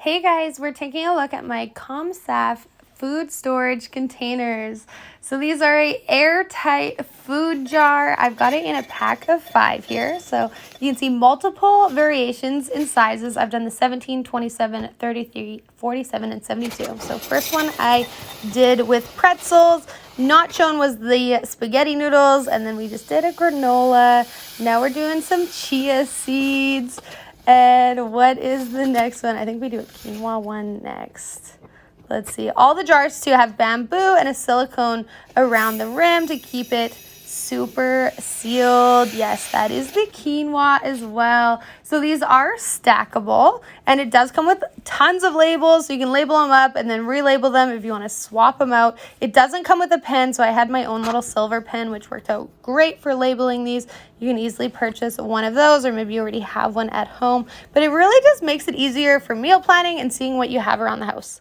Hey guys, we're taking a look at my ComSaf food storage containers. So these are a airtight food jar. I've got it in a pack of 5 here. So you can see multiple variations in sizes. I've done the 17, 27, 33, 47, and 72. So first one I did with pretzels. Not shown was the spaghetti noodles, and then we just did a granola. Now we're doing some chia seeds. And what is the next one? I think we do a quinoa one next. Let's see. All the jars too have bamboo and a silicone around the rim to keep it super sealed. Yes, that is the quinoa as well. So these are stackable, and it does come with tons of labels, so you can label them up and then relabel them if you want to swap them out. It doesn't come with a pen, so I had my own little silver pen, which worked out great for labeling these. You can easily purchase one of those, or maybe you already have one at home, but it really just makes it easier for meal planning and seeing what you have around the house.